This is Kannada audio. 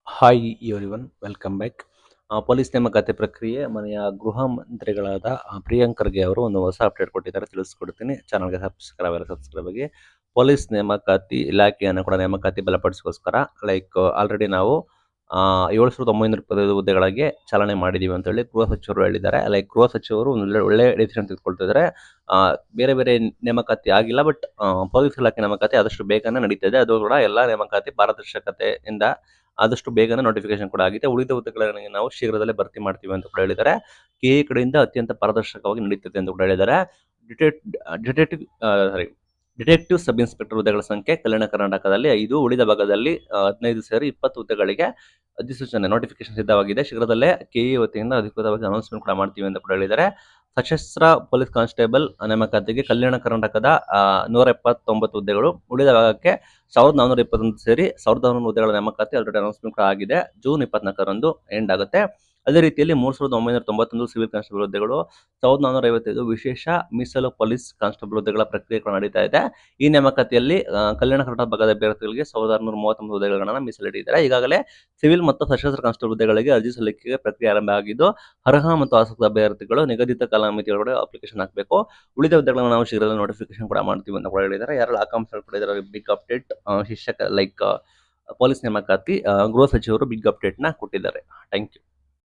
Hi everyone welcome back. Police ನೇಮಕಾತಿ ಪ್ರಕ್ರಿಯೆ ಮನೆಯ ಗೃಹ ಮಂತ್ರಿಗಳಾದ ಪ್ರಿಯಾಂಕ್ ಖರ್ಗೆ ಅವರು ಒಂದು ಹೊಸ ಅಪ್ಡೇಟ್ ಕೊಟ್ಟಿದ್ದಾರೆ, ತಿಳಿಸ್ಕೊಡ್ತೀನಿ. ಚಾನಲ್ಗೆ ಸಬ್ಸ್ಕ್ರೈಬ್ ಆಗಿ. ಪೊಲೀಸ್ ನೇಮಕಾತಿ ಇಲಾಖೆಯನ್ನು ಕೂಡ ನೇಮಕಾತಿ ಬಲಪಡಿಸೋಸ್ಕರ ಆಲ್ರೆಡಿ ನಾವು 7,925 ಹುದ್ದೆಗಳಿಗೆ ಚಾಲನೆ ಮಾಡಿದ್ದೀವಿ ಅಂತ ಹೇಳಿ ಗೃಹ ಸಚಿವರು ಹೇಳಿದ್ದಾರೆ. ಗೃಹ ಸಚಿವರು ಒಂದು ಒಳ್ಳೆ ಡಿಸಿಷನ್ ತೆಗೆದುಕೊಳ್ತಿದ್ದಾರೆ. ಬೇರೆ ಬೇರೆ ನೇಮಕಾತಿ ಆಗಿಲ್ಲ, ಬಟ್ ಪೊಲೀಸ್ ಇಲಾಖೆ ನೇಮಕಾತಿ ಆದಷ್ಟು ಬೇಗನೆ ನಡೀತಾ ಇದೆ. ಅದು ಕೂಡ ಎಲ್ಲ ನೇಮಕಾತಿ ಪಾರದರ್ಶಕತೆಯಿಂದ ಆದಷ್ಟು ಬೇಗನೆ ನೋಟಿಫಿಕೇಶನ್ ಕೂಡ ಆಗಿದೆ. ಉಳಿದ ಹುದ್ದೆಗಳನ್ನು ನಾವು ಶೀಘ್ರದಲ್ಲೇ ಭರ್ತಿ ಮಾಡ್ತೀವಿ ಅಂತ ಕೂಡ ಹೇಳಿದ್ದಾರೆ. ಕೆಎ ಕಡೆಯಿಂದ ಅತ್ಯಂತ ಪಾರದರ್ಶಕವಾಗಿ ನಡೀತಿದೆ ಅಂತ ಕೂಡ ಹೇಳಿದ್ದಾರೆ. ಡಿಟೆಕ್ಟಿವ್ ಸಬ್ ಇನ್ಸ್ಪೆಕ್ಟರ್ ಹುದ್ದೆಗಳ ಸಂಖ್ಯೆ ಕಲ್ಯಾಣ ಕರ್ನಾಟಕದಲ್ಲಿ 5, ಉಳಿದ ಭಾಗದಲ್ಲಿ 15 ಸೇರಿ 20 ಹುದ್ದೆಗಳಿಗೆ ಅಧಿಸೂಚನೆ ನೋಟಿಫಿಕೇಶನ್ ಸಿದ್ಧವಾಗಿದೆ. ಶೀಘ್ರದಲ್ಲೇ ಕೆಇ ವತಿಯಿಂದ ಅಧಿಕೃತವಾಗಿ ಅನೌನ್ಸ್ಮೆಂಟ್ ಕೂಡ ಮಾಡ್ತೀವಿ ಅಂತ ಕೂಡ ಹೇಳಿದ್ದಾರೆ. ಸಶಸ್ತ್ರ ಪೊಲೀಸ್ ಕಾನ್ಸ್ಟೇಬಲ್ ನೇಮಕಾತಿಗೆ ಕಲ್ಯಾಣ ಕರ್ನಾಟಕದ 179 ಹುದ್ದೆಗಳು, ಉಳಿದ ಭಾಗಕ್ಕೆ 1,421 ಸೇರಿ 1,400 ಹುದ್ದೆಗಳ ನೇಮಕಾತಿ ಆಲ್ರೆಡಿ ಅನೌನ್ಸ್ಮೆಂಟ್ ಆಗಿದೆ. ಜೂನ್ 24ರಂದು ಎಂಡ್ ಆಗುತ್ತೆ. ಅದೇ ರೀತಿಯಲ್ಲಿ 3,991 ಸಿವಿಲ್ ಕಾನ್ಸ್ಟೇಬಲ್ ಹುದ್ದೆಗಳು, 1,455 ವಿಶೇಷ ಮೀಸಲು ಪೊಲೀಸ್ ಕಾನ್ಸ್ಟೇಬಲ್ ಹುದ್ದೆಗಳ ಪ್ರಕ್ರಿಯೆ ಕೂಡ ನಡೀತಾ ಇದೆ. ಈ ನೇಮಕಾತಿಯಲ್ಲಿ ಕಲ್ಯಾಣ ಕರ್ನಾಟಕ ಭಾಗದ ಅಭ್ಯರ್ಥಿಗಳಿಗೆ 1,639 ಹುದ್ದೆಗಳನ್ನು ಮೀಸಲಿಟ್ಟಿದ್ದಾರೆ. ಈಗಾಗಲೇ ಸಿವಿಲ್ ಮತ್ತು ಸಶಸ್ತ್ರ ಕಾನ್ಸ್ಟೇಬಲ್ ಹುದ್ದೆಗಳಿಗೆ ಅರ್ಜಿ ಸಲ್ಲಿಕೆಗೆ ಪ್ರಕ್ರಿಯೆ ಆರಂಭ ಆಗಿದ್ದು, ಅರ್ಹ ಮತ್ತು ಆಸಕ್ತ ಅಭ್ಯರ್ಥಿಗಳು ನಿಗದಿತ ಕಾಲಮಿತಿಯೊಳಗಡೆ ಅಪ್ಲಿಕೇಶನ್ ಹಾಕಬೇಕು. ಉಳಿದ ಹುದ್ದೆಗಳನ್ನು ನಾವು ಶೀಘ್ರದಲ್ಲಿ ನೋಟಿಫಿಕೇಶನ್ ಕೂಡ ಮಾಡ್ತೀವಿ ಅಂತ ಕೂಡ ಹೇಳಿದ್ದಾರೆ. ಯಾರು ಆಕಾಂಕ್ಷೆ ಕೂಡ ಇದರಲ್ಲಿ ಬಿಗ್ ಅಪ್ಡೇಟ್ ಶಿಕ್ಷಕ ಪೊಲೀಸ್ ನೇಮಕಾತಿ ಗೃಹ ಸಚಿವರು ಬಿಗ್ ಅಪ್ಡೇಟ್ ನ ಕೊಟ್ಟಿದ್ದಾರೆ. Thank you.